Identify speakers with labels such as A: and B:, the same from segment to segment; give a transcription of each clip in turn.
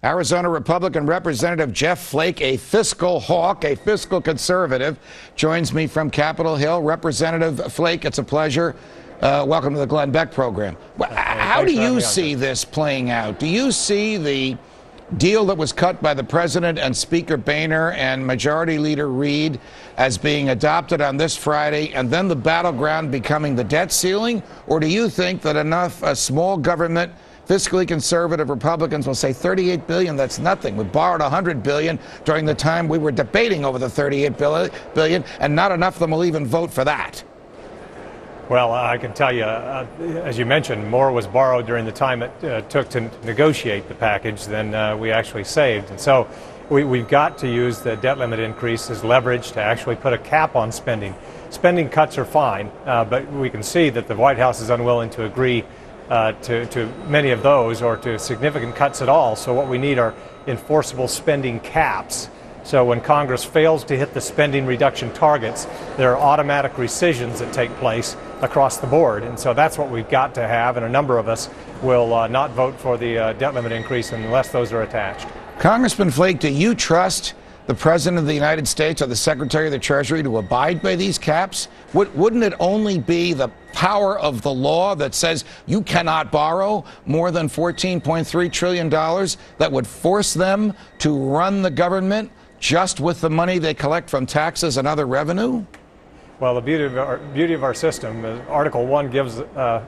A: Arizona Republican Representative Jeff Flake, a fiscal hawk, a fiscal conservative, joins me from Capitol Hill. Representative Flake, it's a pleasure. Welcome to the Glenn Beck program. How do you see this playing out? Do you see the deal that was cut by the president and Speaker Boehner and Majority Leader Reid as being adopted on this Friday, and then the battleground becoming the debt ceiling? Or do you think that enough small government, fiscally conservative Republicans will say $38 billion, that's nothing. We borrowed $100 billion during the time we were debating over the $38 billion, and not enough of them will even vote for that?
B: Well, I can tell you, as you mentioned, more was borrowed during the time it took to negotiate the package than we actually saved. And so we've got to use the debt limit increase as leverage to actually put a cap on spending. Spending cuts are fine, but we can see that the White House is unwilling to agree to many of those or to significant cuts at all. So what we need are enforceable spending caps. So when Congress fails to hit the spending reduction targets, there are automatic rescissions that take place across the board. And so that's what we've got to have, and a number of us will not vote for the debt limit increase unless those are attached.
A: Congressman Flake, do you trust the President of the United States or the Secretary of the Treasury to abide by these caps? Wouldn't it only be the power of the law that says you cannot borrow more than $14.3 trillion that would force them to run the government just with the money they collect from taxes and other revenue?
B: Well, the beauty of our system is Article 1 gives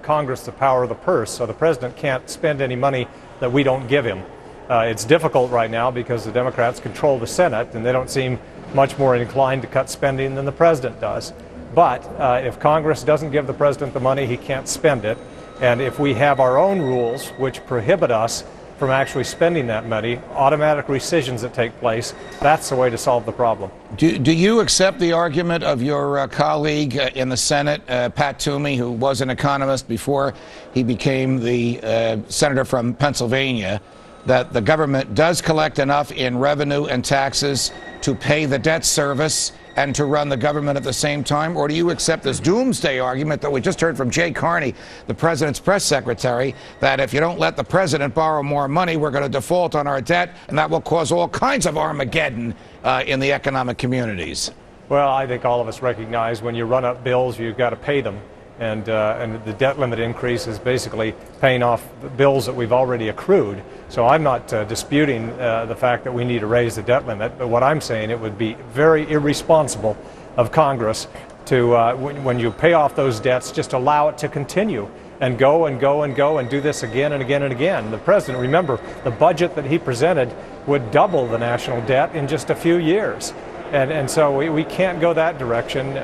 B: Congress the power of the purse, so the president can't spend any money that we don't give him. It's difficult right now because the Democrats control the Senate, and they don't seem much more inclined to cut spending than the president does. But if Congress doesn't give the president the money, he can't spend it. And if we have our own rules which prohibit us from actually spending that money, automatic rescissions that take place, that's the way to solve the problem.
A: Do you accept the argument of your colleague in the Senate, Pat Toomey, who was an economist before he became the senator from Pennsylvania, that the government does collect enough in revenue and taxes to pay the debt service and to run the government at the same time? Or do you accept this doomsday argument that we just heard from Jay Carney, the president's press secretary, that if you don't let the president borrow more money, we're going to default on our debt, and that will cause all kinds of Armageddon in the economic communities?
B: Well, I think all of us recognize when you run up bills, you've got to pay them. And the debt limit increase is basically paying off the bills that we've already accrued. So I'm not disputing the fact that we need to raise the debt limit, but what I'm saying, it would be very irresponsible of Congress to, when you pay off those debts, just allow it to continue and go and go and go and do this again and again and again. The president, remember, the budget that he presented would double the national debt in just a few years. And so we can't go that direction.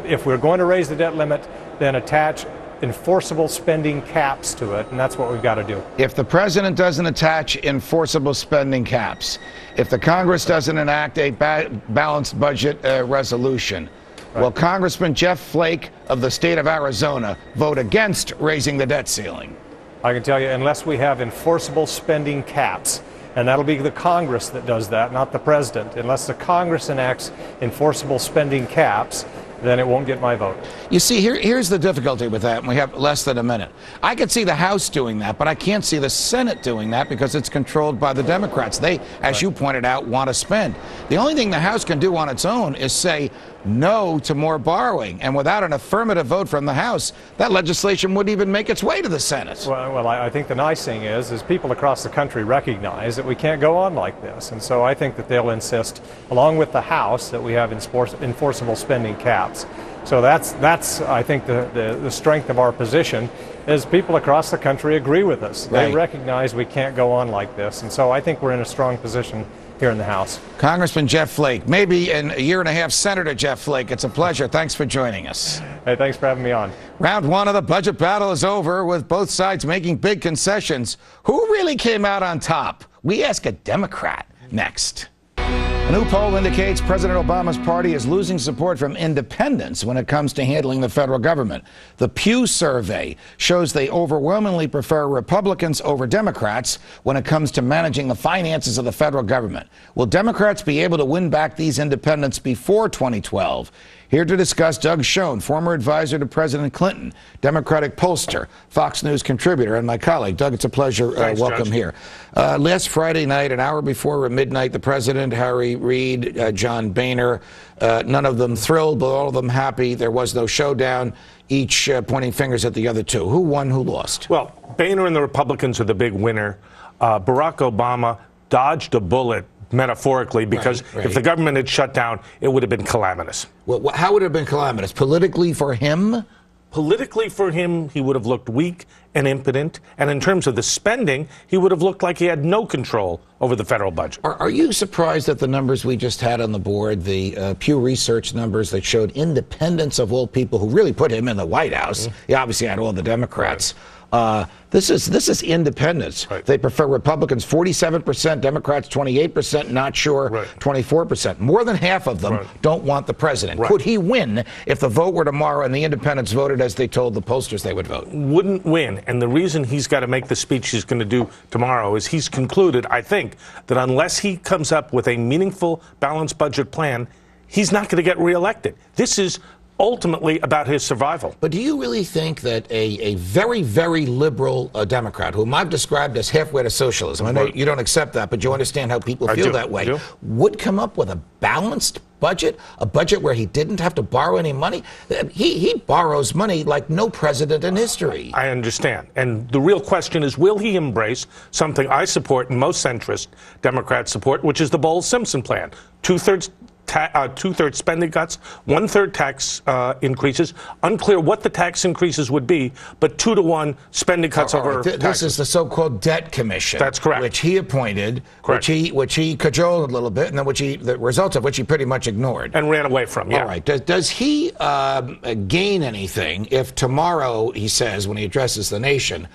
B: If we're going to raise the debt limit, then attach enforceable spending caps to it, and that's what we've got to do.
A: If the president doesn't attach enforceable spending caps, if the Congress doesn't enact a balanced budget resolution, will Congressman Jeff Flake of the state of Arizona vote against raising the debt ceiling?
B: I can tell you, unless we have enforceable spending caps, and that'll be the Congress that does that, not the president. Unless the Congress enacts enforceable spending caps, then it won't get my vote.
A: You see, here's the difficulty with that, and we have less than a minute. I could see the House doing that, but I can't see the Senate doing that because it's controlled by the Democrats. They, as you pointed out, want to spend. The only thing the House can do on its own is say no to more borrowing, and without an affirmative vote from the House, that legislation wouldn't even make its way to the Senate.
B: Well, I think the nice thing is people across the country recognize that we can't go on like this, and so I think that they'll insist, along with the House, that we have enforceable spending caps. So that's I think the strength of our position is people across the country agree with us. Right. They recognize we can't go on like this, and so I think we're in a strong position here in the House.
A: Congressman Jeff Flake, maybe in a year and a half, Senator Jeff Flake, it's a pleasure. Thanks for joining us.
B: Hey, thanks for having me on. Round one of the budget battle is over, with both sides making big concessions. Who really came out on top? We ask a Democrat next. A new poll indicates President Obama's party is losing support from independents when it comes to handling the federal government. The Pew survey shows they overwhelmingly prefer Republicans over Democrats when it comes to managing the finances of the federal government. Will Democrats be able to win back these independents before 2012?
A: Here to discuss, Doug Schoen, former advisor to President Clinton, Democratic pollster, Fox News contributor, and my colleague. Doug, it's a pleasure.
C: Thanks,
A: welcome
C: Judge.
A: here. Last Friday night, an hour before midnight, the president, Harry Reid, John Boehner, none of them thrilled, but all of them happy. There was no showdown, each pointing fingers at the other two. Who won, who lost?
C: Well, Boehner and the Republicans are the big winner. Barack Obama dodged a bullet, metaphorically, because
A: Right.
C: if the government had shut down, it would have been calamitous.
A: Well, how would it have been calamitous? Politically for him?
C: Politically for him, he would have looked weak and impotent. And in terms of the spending, he would have looked like he had no control over the federal budget.
A: Are you surprised at the numbers we just had on the board, the Pew Research numbers that showed independents of all people who really put him in the White House? He obviously had all the Democrats. This is independence.
C: Right.
A: They prefer Republicans 47%, Democrats 28%, not sure,
C: Right.
A: 24%. More than half of them don't want the president.
C: Right.
A: Could he win if the vote were tomorrow and the independents voted as they told the pollsters they would vote?
C: Wouldn't win. And the reason he's got to make the speech he's going to do tomorrow is he's concluded, I think, that unless he comes up with a meaningful, balanced budget plan, he's not going to get reelected. This is ultimately about his survival.
A: But do you really think that a very, very liberal Democrat, whom I've described as halfway to socialism, I know you don't accept that, but you understand how people feel that way, would come up with a balanced budget, a budget where he didn't have to borrow any money? He borrows money like no president in history.
C: I understand. And the real question is, will he embrace something I support and most centrist Democrats support, which is the Bowles-Simpson plan? Two-thirds spending cuts, one-third tax increases. Unclear what the tax increases would be, but 2-to-1 spending cuts over
A: This
C: taxes.
A: is the so-called debt commission.
C: That's correct.
A: Which he appointed,
C: Correct.
A: which he cajoled a little bit, and then the results of which he pretty much ignored.
C: And ran away from, yeah.
A: All right. Does he gain anything if tomorrow he says, when he addresses the nation,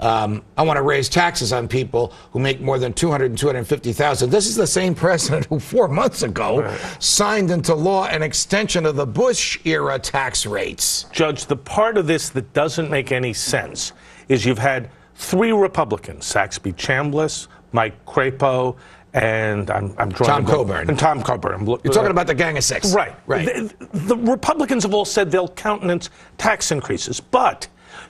A: I want to raise taxes on people who make more than $200,000 and $250,000. This is the same president who 4 months ago signed into law an extension of the Bush-era tax rates.
C: Judge, the part of this that doesn't make any sense is you've had 3 Republicans, Saxby Chambliss, Mike Crapo, and I'm drawing
A: Tom Coburn.
C: And Tom Coburn.
A: You're talking about the Gang of Six.
C: Right. The Republicans have all said they'll countenance tax increases, but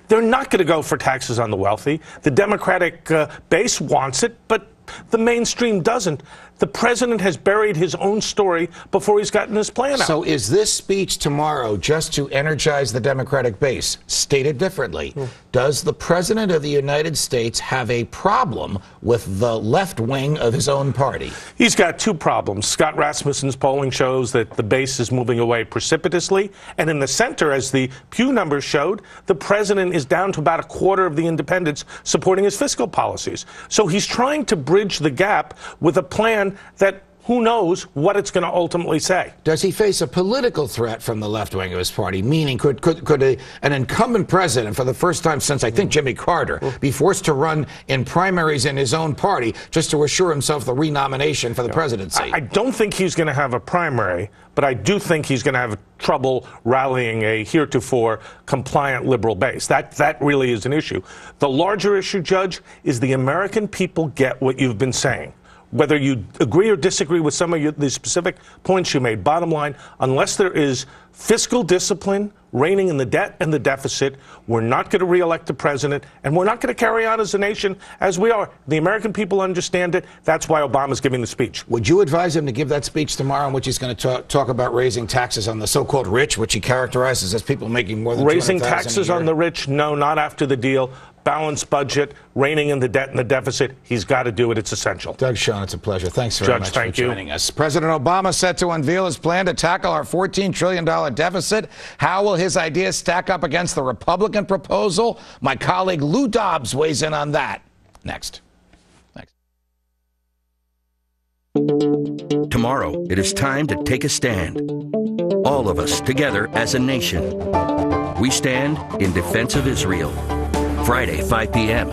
C: they're not going to go for taxes on the wealthy. The Democratic base wants it, but the mainstream doesn't. The president has buried his own story before he's gotten his plan out.
A: So is this speech tomorrow just to energize the Democratic base? Stated differently, does the president of the United States have a problem with the left wing of his own party?
C: He's got 2 problems. Scott Rasmussen's polling shows that the base is moving away precipitously. And in the center, as the Pew numbers showed, the president is down to about a quarter of the independents supporting his fiscal policies. So he's trying to bridge the gap with a plan that who knows what it's going to ultimately say.
A: Does he face a political threat from the left wing of his party? Meaning, could an incumbent president, for the first time since, I think, Jimmy Carter, be forced to run in primaries in his own party just to assure himself the renomination for the presidency?
C: I don't think he's going to have a primary, but I do think he's going to have trouble rallying a heretofore compliant liberal base. That really is an issue. The larger issue, Judge, is the American people get what you've been saying. Whether you agree or disagree with some of the specific points you made, bottom line, unless there is fiscal discipline reigning in the debt and the deficit, we're not going to reelect the president, and we're not going to carry on as a nation as we are. The American people understand it. That's why Obama's giving the speech.
A: Would you advise him to give that speech tomorrow in which he's going to talk about raising taxes on the so-called rich, which he characterizes as people making more than
C: Raising
A: $200,000
C: taxes
A: a year?
C: on the rich? No, not after the deal. Balanced budget, reigning in the debt and the deficit. He's got to do it. It's essential.
A: Doug Schoen, it's a pleasure. Thanks very
C: Judge,
A: much
C: thank
A: for
C: you.
A: joining us. President Obama set to unveil his plan to tackle our $14 trillion deficit. How will his ideas stack up against the Republican proposal? My colleague Lou Dobbs weighs in on that. Next.
D: Tomorrow, it is time to take a stand. All of us together as a nation. We stand in defense of Israel. Friday, 5 p.m.